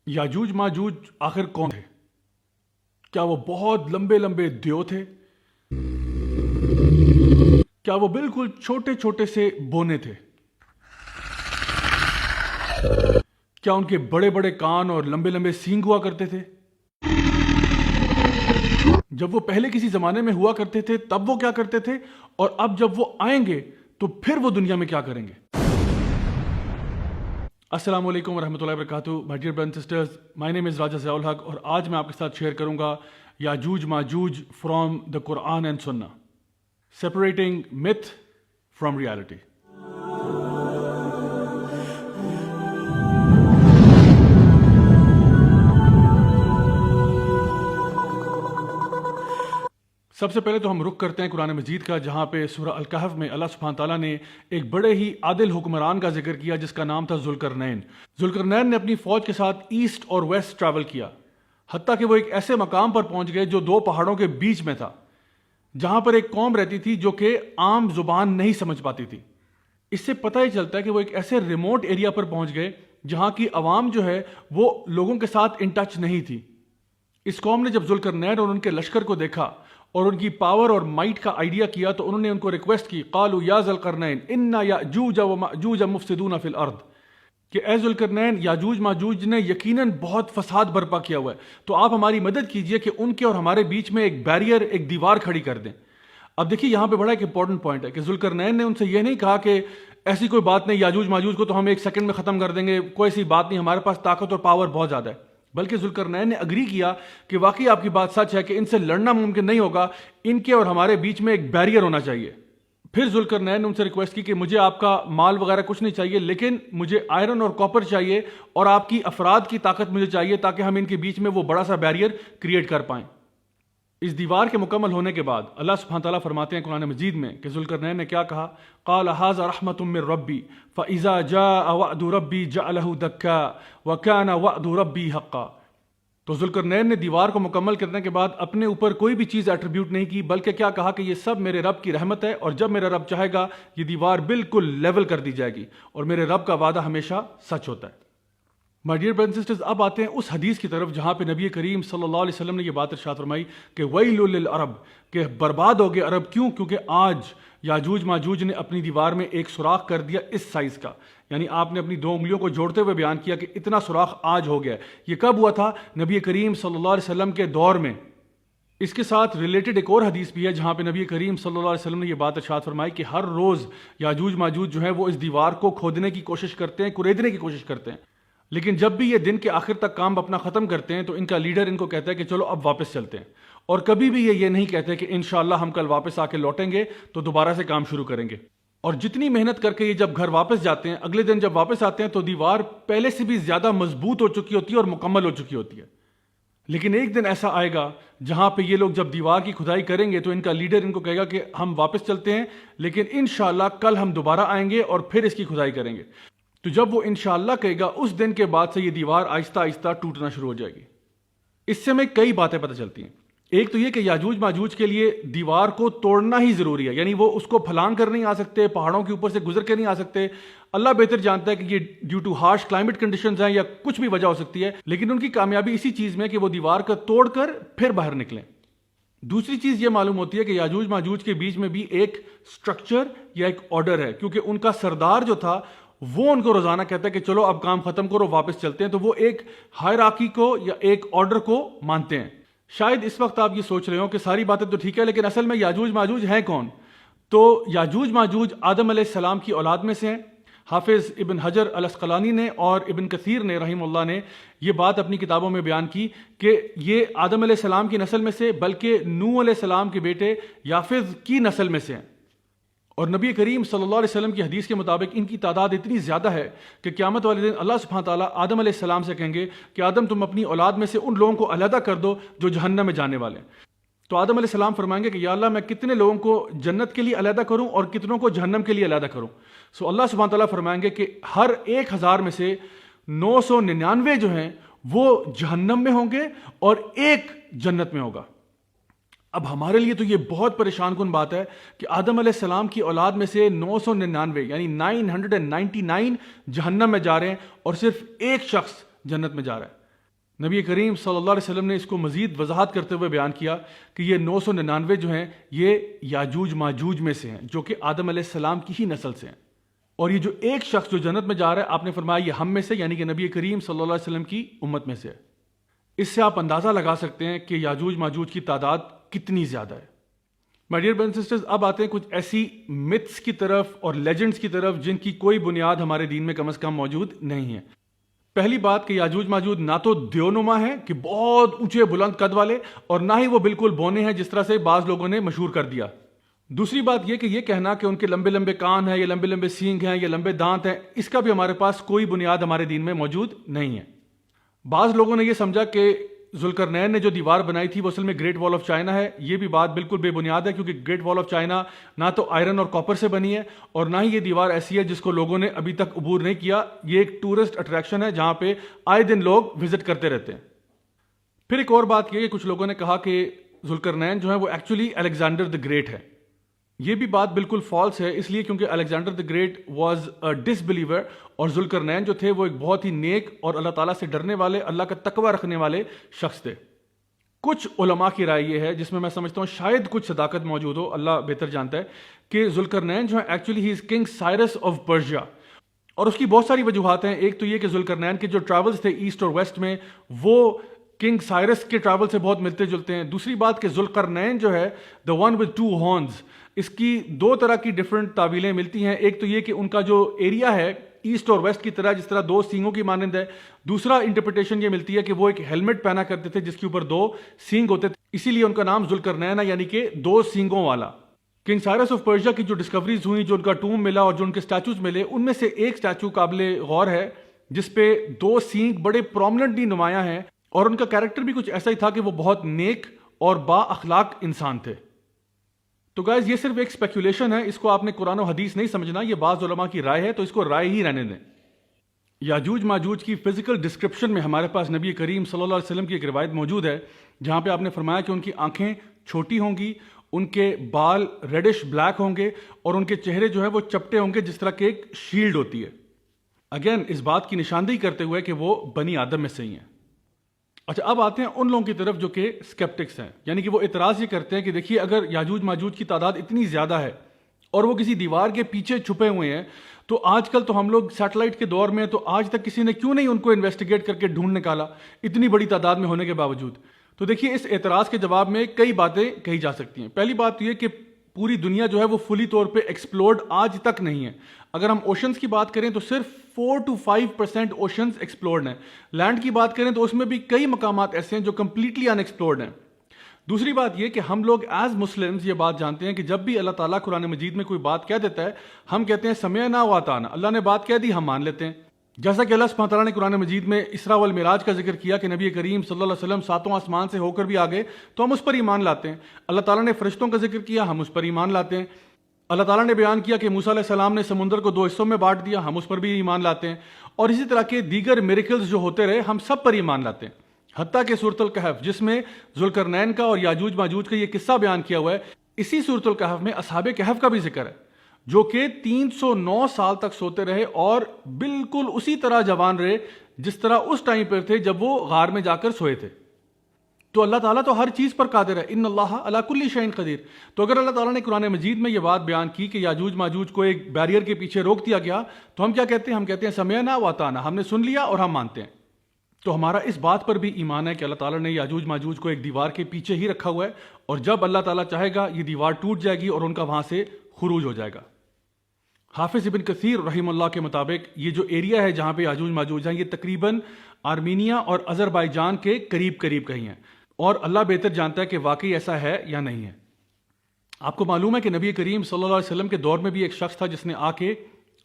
یاجوج ماجوج آخر کون تھے؟ کیا وہ بہت لمبے لمبے دیو تھے؟ کیا وہ بالکل چھوٹے چھوٹے سے بونے تھے؟ کیا ان کے بڑے بڑے کان اور لمبے لمبے سینگ ہوا کرتے تھے؟ جب وہ پہلے کسی زمانے میں ہوا کرتے تھے تب وہ کیا کرتے تھے، اور اب جب وہ آئیں گے تو پھر وہ دنیا میں کیا کریں گے؟ السلام علیکم ورحمۃ اللہ وبرکاتہ. My dear brothers and sisters, my name is Raja Zia ul-Haq, اور آج میں آپ کے ساتھ شیئر کروں گا یاجوج ماجوج فرام دا قرآن اینڈ سنہ، سیپریٹنگ myth فرام ریالٹی. سب سے پہلے تو ہم رخ کرتے ہیں قرآن مجید کا، جہاں پہ سورہ الکہف میں اللہ سبحانہ تعالیٰ نے ایک بڑے ہی عادل حکمران کا ذکر کیا جس کا نام تھا ذوالقرنین. ذوالقرنین نے اپنی فوج کے ساتھ ایسٹ اور ویسٹ ٹریول کیا، حتیٰ کہ وہ ایک ایسے مقام پر پہنچ گئے جو دو پہاڑوں کے بیچ میں تھا، جہاں پر ایک قوم رہتی تھی جو کہ عام زبان نہیں سمجھ پاتی تھی. اس سے پتہ ہی چلتا ہے کہ وہ ایک ایسے ریموٹ ایریا پر پہنچ گئے جہاں کی عوام جو ہے وہ لوگوں کے ساتھ ان ٹچ نہیں تھی. اس قوم نے جب ذوالقرنین اور ان کے لشکر کو دیکھا اور ان کی پاور اور مائٹ کا آئیڈیا کیا تو انہوں نے ان کو ریکویسٹ کی، قالوا یا ذوالقرنین انا یاجوج وماجوج مفسدون فی الارض، کہ اے ذوالقرنین یاجوج ماجوج نے یقیناً بہت فساد برپا کیا ہوا ہے، تو آپ ہماری مدد کیجئے کہ ان کے اور ہمارے بیچ میں ایک بیریئر، ایک دیوار کھڑی کر دیں. اب دیکھیے یہاں پہ بڑا ایک امپورٹنٹ پوائنٹ ہے کہ ذوالقرنین نے ان سے یہ نہیں کہا کہ ایسی کوئی بات نہیں، یاجوج ماجوج کو تو ہم ایک سیکنڈ میں ختم کر دیں گے، کوئی ایسی بات نہیں، ہمارے پاس طاقت اور پاور بہت زیادہ ہے. بلکہ ذوالقرنین نے اگری کیا کہ واقعی آپ کی بات سچ ہے کہ ان سے لڑنا ممکن نہیں ہوگا، ان کے اور ہمارے بیچ میں ایک بیریئر ہونا چاہیے. پھر ذوالقرنین نے ان سے ریکویسٹ کی کہ مجھے آپ کا مال وغیرہ کچھ نہیں چاہیے، لیکن مجھے آئرن اور کاپر چاہیے اور آپ کی افراد کی طاقت مجھے چاہیے تاکہ ہم ان کے بیچ میں وہ بڑا سا بیریئر کریٹ کر پائیں. اس دیوار کے مکمل ہونے کے بعد اللہ سبحانہ تعالیٰ فرماتے ہیں قرآن مجید میں کہ ذوالقرنین نے کیا کہا، قال ھذا رحمۃ من ربی فاذا جاء وعد ربی جعلہ دکا وکان وعد ربی حقا. تو ذوالقرنین نے دیوار کو مکمل کرنے کے بعد اپنے اوپر کوئی بھی چیز ایٹریبیوٹ نہیں کی، بلکہ کیا کہا کہ یہ سب میرے رب کی رحمت ہے، اور جب میرا رب چاہے گا یہ دیوار بالکل لیول کر دی جائے گی، اور میرے رب کا وعدہ ہمیشہ سچ ہوتا ہے. مائی ڈیئر برادرز اینڈ سسٹرز، اب آتے ہیں اس حدیث کی طرف جہاں پہ نبی کریم صلی اللہ علیہ وسلم نے یہ بات ارشاد فرمائی کہ ویل للعرب، کہ برباد ہو گئے عرب. کیوں؟ کیونکہ آج یاجوج ماجوج نے اپنی دیوار میں ایک سوراخ کر دیا اس سائز کا، یعنی آپ نے اپنی دو انگلیوں کو جوڑتے ہوئے بیان کیا کہ اتنا سوراخ آج ہو گیا. یہ کب ہوا تھا؟ نبی کریم صلی اللہ علیہ وسلم کے دور میں. اس کے ساتھ ریلیٹڈ ایک اور حدیث بھی ہے جہاں پہ نبی کریم صلی اللہ علیہ وسلم نے یہ بات ارشاد فرمائی کہ ہر روز یاجوج ماجوج جو ہے وہ اس دیوار کو کھودنے کی کوشش کرتے ہیں، کریدنے کی کوشش کرتے ہیں، لیکن جب بھی یہ دن کے آخر تک کام اپنا ختم کرتے ہیں تو ان کا لیڈر ان کو کہتا ہے کہ چلو اب واپس چلتے ہیں، اور کبھی بھی یہ نہیں کہتے کہ انشاءاللہ ہم کل واپس آ کے لوٹیں گے تو دوبارہ سے کام شروع کریں گے. اور جتنی محنت کر کے یہ جب گھر واپس جاتے ہیں، اگلے دن جب واپس آتے ہیں تو دیوار پہلے سے بھی زیادہ مضبوط ہو چکی ہوتی ہے اور مکمل ہو چکی ہوتی ہے. لیکن ایک دن ایسا آئے گا جہاں پہ یہ لوگ جب دیوار کی کھدائی کریں گے تو ان کا لیڈر ان کو کہے گا کہ ہم واپس چلتے ہیں، لیکن انشاءاللہ کل ہم دوبارہ آئیں گے اور پھر اس کی کھدائی کریں گے. تو جب وہ انشاءاللہ کہے گا اس دن کے بعد سے یہ دیوار آہستہ آہستہ ٹوٹنا شروع ہو جائے گی. اس سے ہمیں کئی باتیں پتہ چلتی ہیں. ایک تو یہ کہ یاجوج ماجوج کے لیے دیوار کو توڑنا ہی ضروری ہے، یعنی وہ اس کو پھلانگ کر نہیں آ سکتے، پہاڑوں کے اوپر سے گزر کے نہیں آ سکتے. اللہ بہتر جانتا ہے کہ یہ due to harsh climate conditions ہیں یا کچھ بھی وجہ ہو سکتی ہے، لیکن ان کی کامیابی اسی چیز میں کہ وہ دیوار کو توڑ کر پھر باہر نکلیں. دوسری چیز یہ معلوم ہوتی ہے کہ یاجوج ماجوج کے بیچ میں بھی ایک سٹرکچر یا ایک آرڈر ہے، کیونکہ ان کا سردار جو تھا وہ ان کو روزانہ کہتا ہے کہ چلو اب کام ختم کرو، واپس چلتے ہیں. تو وہ ایک ہائرارکی کو یا ایک آرڈر کو مانتے ہیں. شاید اس وقت آپ یہ سوچ رہے ہو کہ ساری باتیں تو ٹھیک ہے، لیکن اصل میں یاجوج ماجوج ہیں کون؟ تو یاجوج ماجوج آدم علیہ السلام کی اولاد میں سے ہیں. حافظ ابن حجر الاسقلانی نے اور ابن کثیر نے رحم اللہ نے یہ بات اپنی کتابوں میں بیان کی کہ یہ آدم علیہ السلام کی نسل میں سے بلکہ نوح علیہ السلام کے بیٹے یافذ کی نسل میں سے ہیں. اور نبی کریم صلی اللہ علیہ وسلم کی حدیث کے مطابق ان کی تعداد اتنی زیادہ ہے کہ قیامت والے دن اللہ سبحانہ تعالیٰ آدم علیہ السلام سے کہیں گے کہ آدم تم اپنی اولاد میں سے ان لوگوں کو علیحدہ کر دو جو جہنم میں جانے والے ہیں. تو آدم علیہ السلام فرمائیں گے کہ یا اللہ میں کتنے لوگوں کو جنت کے لیے علیحدہ کروں اور کتنوں کو جہنم کے لیے علیحدہ کروں. سو اللہ سبحانہ تعالیٰ فرمائیں گے کہ ہر 1000 میں سے 999 جو ہیں وہ جہنم میں ہوں گے اور ایک جنت میں ہوگا. اب ہمارے لیے تو یہ بہت پریشان کن بات ہے کہ آدم علیہ السلام کی اولاد میں سے 999 یعنی 999 جہنم میں جا رہے ہیں اور صرف ایک شخص جنت میں جا رہا ہے. نبی کریم صلی اللہ علیہ وسلم نے اس کو مزید وضاحت کرتے ہوئے بیان کیا کہ یہ 999 جو ہیں یہ یاجوج ماجوج میں سے ہیں، جو کہ آدم علیہ السلام کی ہی نسل سے ہیں، اور یہ جو ایک شخص جو جنت میں جا رہا ہے آپ نے فرمایا یہ ہم میں سے یعنی کہ نبی کریم صلی اللہ علیہ وسلم کی امت میں سے ہے۔ اس سے آپ اندازہ لگا سکتے ہیں کہ یاجوج ماجوج کی تعداد کتنی زیادہ ہے۔ مائی ڈیئر برادرز اینڈ سسٹرز، اب آتے ہیں کچھ ایسی متس کی طرف اور لیجنڈز کی طرف جن کی کوئی بنیاد ہمارے دین میں کم از کم موجود نہیں ہے۔ پہلی بات کہ یاجوج ماجوج نہ تو دیونما ہیں کہ بہت اونچے بلند قد والے، اور نہ ہی وہ بالکل بونے ہیں جس طرح سے بعض لوگوں نے مشہور کر دیا۔ دوسری بات یہ کہ یہ کہنا کہ ان کے لمبے لمبے کان ہیں یا لمبے لمبے سینگ ہیں یا لمبے دانت ہیں، اس کا بھی ہمارے پاس کوئی بنیاد ہمارے دین میں موجود نہیں ہے۔ بعض لوگوں نے یہ سمجھا کہ ذوالقرنین نے جو دیوار بنائی تھی وہ اصل میں گریٹ وال آف چائنا ہے۔ یہ بھی بات بالکل بے بنیاد ہے، کیونکہ گریٹ وال آف چائنا نہ تو آئرن اور کاپر سے بنی ہے، اور نہ ہی یہ دیوار ایسی ہے جس کو لوگوں نے ابھی تک عبور نہیں کیا۔ یہ ایک ٹورسٹ اٹریکشن ہے جہاں پہ آئے دن لوگ وزٹ کرتے رہتے ہیں۔ پھر ایک اور بات یہ کہ کچھ لوگوں نے کہا کہ ذوالقرنین جو ہے وہ ایکچولی الیگزینڈر دی گریٹ ہے۔ یہ بھی بات بالکل فالس ہے، اس لیے کیونکہ Alexander the great was a disbeliever, اور ذوالقرنین جو تھے وہ ایک بہت ہی نیک اور اللہ تعالیٰ سے ڈرنے والے، اللہ کا تقوی رکھنے والے شخص تھے۔ کچھ علماء کی رائے یہ ہے، جس میں سمجھتا ہوں شاید کچھ صداقت موجود ہو، اللہ بہتر جانتا ہے، کہ ذوالقرنین جو ہے actually he is king Cyrus of Persia, اور اس کی بہت ساری وجوہات ہیں۔ ایک تو یہ کہ ذوالقرنین کے جو ٹریولز تھے ایسٹ اور ویسٹ میں وہ کنگ سائرس کے ٹریول سے بہت ملتے جلتے ہیں۔ دوسری بات کہ ذوالقرنین جو ہے the one with two horns, اس کی دو طرح کی ڈفرنٹ تعویلیں ملتی ہیں۔ ایک تو یہ کہ ان کا جو ایریا ہے ایسٹ اور ویسٹ کی طرح جس طرح دو سینگوں کی مانند ہے۔ دوسرا انٹرپریٹیشن یہ ملتی ہے کہ وہ ایک ہیلمٹ پہنا کرتے تھے جس کے اوپر دو سینگ ہوتے تھے، اسی لیے ان کا نام ذوالقرنین ہے، یعنی کہ دو سینگوں والا۔ کنگ سائرس آف پرشیا کی جو ڈسکوریز ہوئی، جو ان کا ٹوم ملا اور جو ان کے سٹیچوز ملے، ان میں سے ایک سٹیچو قابل غور ہے جس پہ دو سینگ بڑے پرومننٹلی نمایاں ہیں، اور ان کا کیریکٹر بھی کچھ ایسا ہی تھا کہ وہ بہت نیک اور با اخلاق انسان تھے۔ تو گائز یہ صرف ایک اسپیکولیشن ہے، اس کو آپ نے قرآن و حدیث نہیں سمجھنا، یہ بعض علماء کی رائے ہے، تو اس کو رائے ہی رہنے دیں۔ یاجوج ماجوج کی فزیکل ڈسکرپشن میں ہمارے پاس نبی کریم صلی اللہ علیہ وسلم کی ایک روایت موجود ہے جہاں پہ آپ نے فرمایا کہ ان کی آنکھیں چھوٹی ہوں گی، ان کے بال ریڈش بلیک ہوں گے، اور ان کے چہرے جو ہیں وہ چپٹے ہوں گے جس طرح کہ ایک شیلڈ ہوتی ہے۔ اگین اس بات کی نشاندہی کرتے ہوئے کہ وہ بنی آدم میں سے ہی ہیں۔ اچھا، اب آتے ہیں ان لوگوں کی طرف جو کہ اسکیپٹکس ہیں، یعنی کہ وہ اعتراض یہ کرتے ہیں کہ دیکھیے اگر یاجوج ماجوج کی تعداد اتنی زیادہ ہے اور وہ کسی دیوار کے پیچھے چھپے ہوئے ہیں، تو آج کل تو ہم لوگ سیٹلائٹ کے دور میں ہیں، تو آج تک کسی نے کیوں نہیں ان کو انویسٹیگیٹ کر کے ڈھونڈ نکالا اتنی بڑی تعداد میں ہونے کے باوجود؟ تو دیکھیے اس اعتراض کے جواب میں کئی باتیں کہی جا سکتی ہیں۔ پہلی بات یہ کہ پوری دنیا جو ہے وہ فلی طور پہ ایکسپلورڈ آج تک نہیں ہے۔ اگر ہم اوشنز کی بات کریں تو صرف 4 to 5% اوشنز ایکسپلورڈ ہیں۔ لینڈ کی بات کریں تو اس میں بھی کئی مقامات ایسے ہیں جو کمپلیٹلی ان ایکسپلورڈ ہیں۔ دوسری بات یہ کہ ہم لوگ ایز مسلمز یہ بات جانتے ہیں کہ جب بھی اللہ تعالیٰ قرآن مجید میں کوئی بات کہہ دیتا ہے ہم کہتے ہیں سمعنا و اطعنا، اللہ نے بات کہہ دی ہم مان لیتے ہیں۔ جیسا کہ اللہ سبحانہ تعالیٰ نے قرآن مجید میں اسراء والمعراج کا ذکر کیا کہ نبی کریم صلی اللہ علیہ وسلم ساتوں آسمان سے ہو کر بھی آگے، تو ہم اس پر ایمان لاتے ہیں۔ اللہ تعالیٰ نے فرشتوں کا ذکر کیا، ہم اس پر ایمان لاتے ہیں۔ اللہ تعالیٰ نے بیان کیا کہ موسیٰ علیہ السلام نے سمندر کو 2 حصوں میں بانٹ دیا، ہم اس پر بھی ایمان لاتے ہیں۔ اور اسی طرح کے دیگر میریکلز جو ہوتے رہے ہم سب پر ایمان لاتے ہیں، حتیٰ کہ سورۃ الکہف جس میں ذوالقرنین کا اور یاجوج ماجوج کا یہ قصہ بیان کیا ہوا ہے، اسی سورۃ الکہف میں اصحاب کہف کا بھی ذکر ہے جو کہ 309 سال تک سوتے رہے اور بالکل اسی طرح جوان رہے جس طرح اس ٹائم پر تھے جب وہ غار میں جا کر سوئے تھے۔ تو اللہ تعالیٰ تو ہر چیز پر قادر ہے، ان اللہ علی کل شیء قدیر۔ تو اگر اللہ تعالیٰ نے قرآن مجید میں یہ بات بیان کی کہ یاجوج ماجوج کو ایک بیریئر کے پیچھے روک دیا گیا، تو ہم کیا کہتے ہیں؟ ہم کہتے ہیں سمعنا و اطعنا، ہم نے سن لیا اور ہم مانتے ہیں۔ تو ہمارا اس بات پر بھی ایمان ہے کہ اللہ تعالیٰ نے یاجوج ماجوج کو ایک دیوار کے پیچھے ہی رکھا ہوا ہے، اور جب اللہ تعالیٰ چاہے گا یہ دیوار ٹوٹ جائے گی اور ان کا وہاں سے خروج ہو جائے گا۔ حافظ ابن کثیر رحمہ اللہ کے مطابق یہ جو ایریا ہے جہاں پہ یاجوج ماجوج ہیں یہ تقریباً آرمینیا اور آذربائیجان کے قریب قریب کہیں ہیں، اور اللہ بہتر جانتا ہے کہ واقعی ایسا ہے یا نہیں ہے۔ آپ کو معلوم ہے کہ نبی کریم صلی اللہ علیہ وسلم کے دور میں بھی ایک شخص تھا جس نے آ کے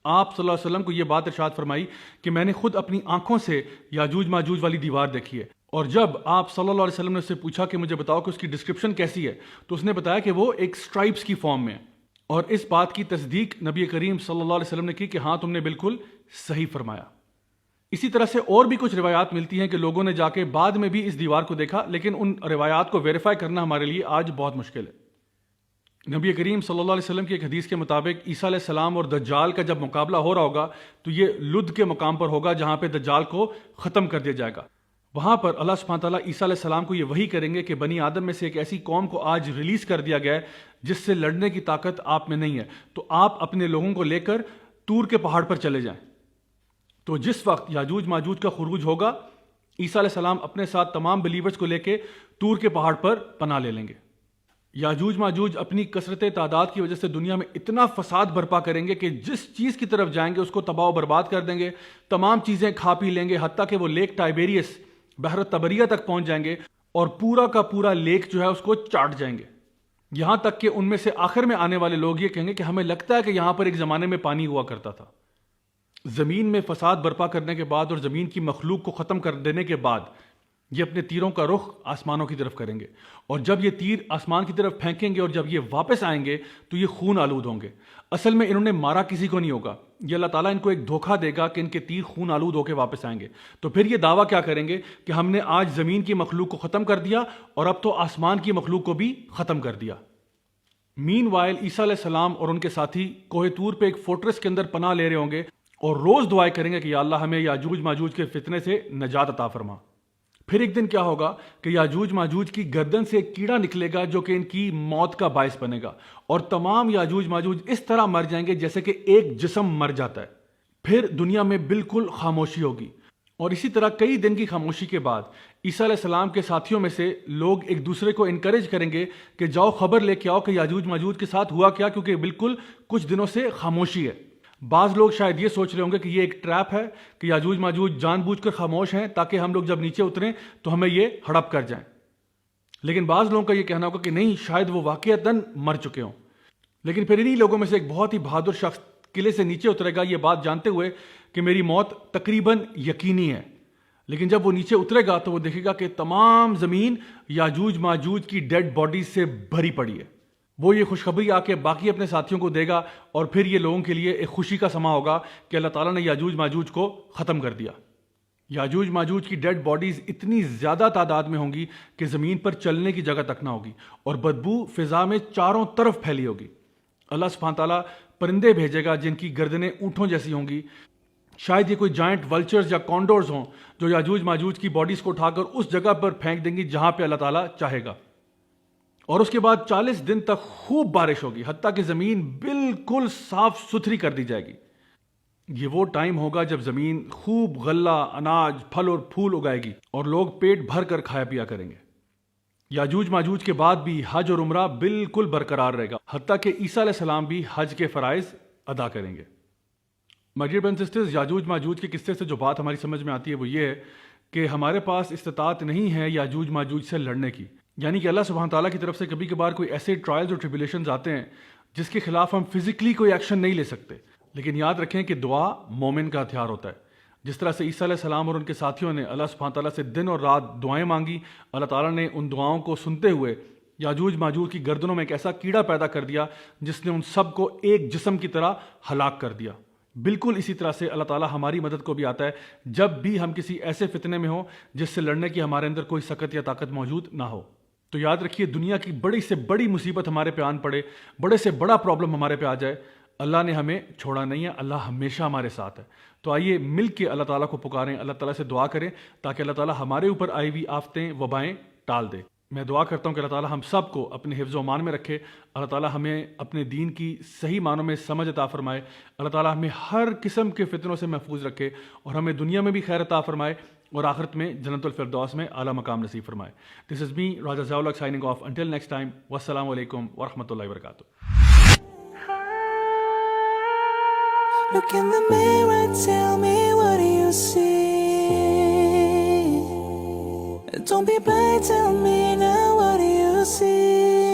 آپ صلی اللہ علیہ وسلم کو یہ بات ارشاد فرمائی کہ میں نے خود اپنی آنکھوں سے یاجوج ماجوج والی دیوار دیکھی ہے۔ اور جب آپ صلی اللہ علیہ وسلم نے اس سے پوچھا کہ مجھے بتاؤ کہ اس کی ڈسکرپشن کیسی ہے، تو اس نے بتایا کہ وہ ایک سٹرائپس کی فارم میں ہے، اور اس بات کی تصدیق نبی کریم صلی اللہ علیہ وسلم نے کی کہ ہاں تم نے بالکل صحیح فرمایا۔ اسی طرح سے اور بھی کچھ روایات ملتی ہیں کہ لوگوں نے جا کے بعد میں بھی اس دیوار کو دیکھا، لیکن ان روایات کو ویریفائی کرنا ہمارے لیے آج بہت مشکل ہے۔ نبی کریم صلی اللہ علیہ وسلم کی ایک حدیث کے مطابق عیسیٰ علیہ السلام اور دجال کا جب مقابلہ ہو رہا ہوگا تو یہ لد کے مقام پر ہوگا جہاں پہ دجال کو ختم کر دیا جائے گا۔ وہاں پر اللہ سبحانہ تعالیٰ عیسیٰ علیہ السلام کو یہ وحی کریں گے کہ بنی آدم میں سے ایک ایسی قوم کو آج ریلیز کر دیا گیا ہے جس سے لڑنے کی طاقت آپ میں نہیں ہے، تو آپ اپنے لوگوں کو لے کر طور کے پہاڑ پر چلے جائیں۔ تو جس وقت یاجوج ماجوج کا خروج ہوگا، عیسیٰ علیہ السلام اپنے ساتھ تمام بلیورز کو لے کے طور کے پہاڑ پر پناہ لے لیں گے۔ یاجوج ماجوج اپنی کثرت تعداد کی وجہ سے دنیا میں اتنا فساد برپا کریں گے کہ جس چیز کی طرف جائیں گے اس کو تباہ و برباد کر دیں گے، تمام چیزیں کھا پی لیں گے، حتیٰ کہ وہ لیک ٹائبیریس بحر تبریہ تک پہنچ جائیں گے اور پورا کا پورا لیک جو ہے اس کو چاٹ جائیں گے۔ یہاں تک کہ ان میں سے آخر میں آنے والے لوگ یہ کہیں گے کہ ہمیں لگتا ہے کہ یہاں پر ایک زمانے میں پانی ہوا کرتا تھا۔ زمین میں فساد برپا کرنے کے بعد اور زمین کی مخلوق کو ختم کر دینے کے بعد یہ اپنے تیروں کا رخ آسمانوں کی طرف کریں گے، اور جب یہ تیر آسمان کی طرف پھینکیں گے اور جب یہ واپس آئیں گے تو یہ خون آلود ہوں گے۔ اصل میں انہوں نے مارا کسی کو نہیں ہوگا، یہ اللہ تعالیٰ ان کو ایک دھوکہ دے گا کہ ان کے تیر خون آلود ہو کے واپس آئیں گے۔ تو پھر یہ دعویٰ کیا کریں گے کہ ہم نے آج زمین کی مخلوق کو ختم کر دیا اور اب تو آسمان کی مخلوق کو بھی ختم کر دیا۔ مین وائل عیسیٰ علیہ السلام اور ان کے ساتھی کوہ طور پہ ایک فورٹریس کے اندر پناہ لے رہے ہوں گے اور روز دعائیں کریں گے کہ یا اللہ ہمیں یاجوج ماجوج کے فتنے سے نجات عطا فرما۔ پھر ایک دن کیا ہوگا کہ یاجوج ماجوج کی گردن سے ایک کیڑا نکلے گا جو کہ ان کی موت کا باعث بنے گا، اور تمام یاجوج ماجوج اس طرح مر جائیں گے جیسے کہ ایک جسم مر جاتا ہے۔ پھر دنیا میں بالکل خاموشی ہوگی، اور اسی طرح کئی دن کی خاموشی کے بعد عیسیٰ علیہ السلام کے ساتھیوں میں سے لوگ ایک دوسرے کو انکریج کریں گے کہ جاؤ خبر لے کے آؤ کہ یاجوج ماجوج کے ساتھ ہوا کیا، کیونکہ بالکل کچھ دنوں سے خاموشی ہے۔ بعض لوگ شاید یہ سوچ رہے ہوں گے کہ یہ ایک ٹریپ ہے کہ یاجوج ماجوج جان بوجھ کر خاموش ہیں تاکہ ہم لوگ جب نیچے اتریں تو ہمیں یہ ہڑپ کر جائیں، لیکن بعض لوگوں کا یہ کہنا ہوگا کہ نہیں، شاید وہ واقعتاً مر چکے ہوں۔ لیکن پھر انہی لوگوں میں سے ایک بہت ہی بہادر شخص قلعے سے نیچے اترے گا یہ بات جانتے ہوئے کہ میری موت تقریباً یقینی ہے، لیکن جب وہ نیچے اترے گا تو وہ دیکھے گا کہ تمام زمین یاجوج ماجوج کی ڈیڈ باڈیز سے بھری پڑی ہے۔ وہ یہ خوشخبری آ کے باقی اپنے ساتھیوں کو دے گا، اور پھر یہ لوگوں کے لیے ایک خوشی کا سما ہوگا کہ اللہ تعالیٰ نے یاجوج ماجوج کو ختم کر دیا۔ یاجوج ماجوج کی ڈیڈ باڈیز اتنی زیادہ تعداد میں ہوں گی کہ زمین پر چلنے کی جگہ تک نہ ہوگی، اور بدبو فضا میں چاروں طرف پھیلی ہوگی۔ اللہ سبحانہ تعالیٰ پرندے بھیجے گا جن کی گردنیں اونٹوں جیسی ہوں گی، شاید یہ کوئی جائنٹ ولچرز یا کانڈورز ہوں جو یاجوج ماجوج کی باڈیز کو اٹھا کر اس جگہ پر پھینک دیں گی جہاں پہ اللہ تعالیٰ چاہے گا، اور اس کے بعد 40 دن تک خوب بارش ہوگی حتیٰ کہ زمین بالکل صاف ستھری کر دی جائے گی۔ یہ وہ ٹائم ہوگا جب زمین خوب غلہ، اناج، پھل اور پھول اگائے گی اور لوگ پیٹ بھر کر کھایا پیا کریں گے۔ یاجوج ماجوج کے بعد بھی حج اور عمرہ بالکل برقرار رہے گا، حتیٰ کہ عیسیٰ علیہ السلام بھی حج کے فرائض ادا کریں گے۔ My dear brothers and sisters, یاجوج ماجوج کے قصے سے جو بات ہماری سمجھ میں آتی ہے وہ یہ ہے کہ ہمارے پاس استطاعت نہیں ہے یاجوج ماجوج سے لڑنے کی، یعنی کہ اللہ سبحانہ تعالیٰ کی طرف سے کبھی کبھار کوئی ایسے ٹرائلز اور ٹریبولیشنز آتے ہیں جس کے خلاف ہم فزیکلی کوئی ایکشن نہیں لے سکتے، لیکن یاد رکھیں کہ دعا مومن کا ہتھیار ہوتا ہے۔ جس طرح سے عیسیٰ علیہ السلام اور ان کے ساتھیوں نے اللہ سبحانہ تعالیٰ سے دن اور رات دعائیں مانگی، اللہ تعالیٰ نے ان دعاؤں کو سنتے ہوئے یاجوج ماجوج کی گردنوں میں ایک ایسا کیڑا پیدا کر دیا جس نے ان سب کو ایک جسم کی طرح ہلاک کر دیا۔ بالکل اسی طرح سے اللہ تعالیٰ ہماری مدد کو بھی آتا ہے جب بھی ہم کسی ایسے فتنے میں ہوں جس سے لڑنے کی ہمارے اندر کوئی سکت یا طاقت موجود نہ ہو۔ تو یاد رکھیے، دنیا کی بڑی سے بڑی مصیبت ہمارے پہ آن پڑے، بڑے سے بڑا پرابلم ہمارے پہ آ جائے، اللہ نے ہمیں چھوڑا نہیں ہے، اللہ ہمیشہ ہمارے ساتھ ہے۔ تو آئیے مل کے اللہ تعالیٰ کو پکاریں، اللہ تعالیٰ سے دعا کریں تاکہ اللہ تعالیٰ ہمارے اوپر آئی ہوئی آفتیں، وبائیں ٹال دے۔ میں دعا کرتا ہوں کہ اللہ تعالیٰ ہم سب کو اپنے حفظ و امان میں رکھے، اللہ تعالیٰ ہمیں اپنے دین کی صحیح معنوں میں سمجھ عطا فرمائے، اللہ تعالیٰ ہمیں ہر قسم کے فتنوں سے محفوظ رکھے اور ہمیں دنیا میں بھی خیر عطا فرمائے اور آخرت میں جنت الفردوس میں اعلیٰ مقام نصیب فرمائے۔ دس از می راجہ ضیاء الحق signing off, until next time, والسلام علیکم ورحمۃ اللہ وبرکاتہ۔ Look in the mirror, tell me what do you see? Don't be blind, tell me now what do you see?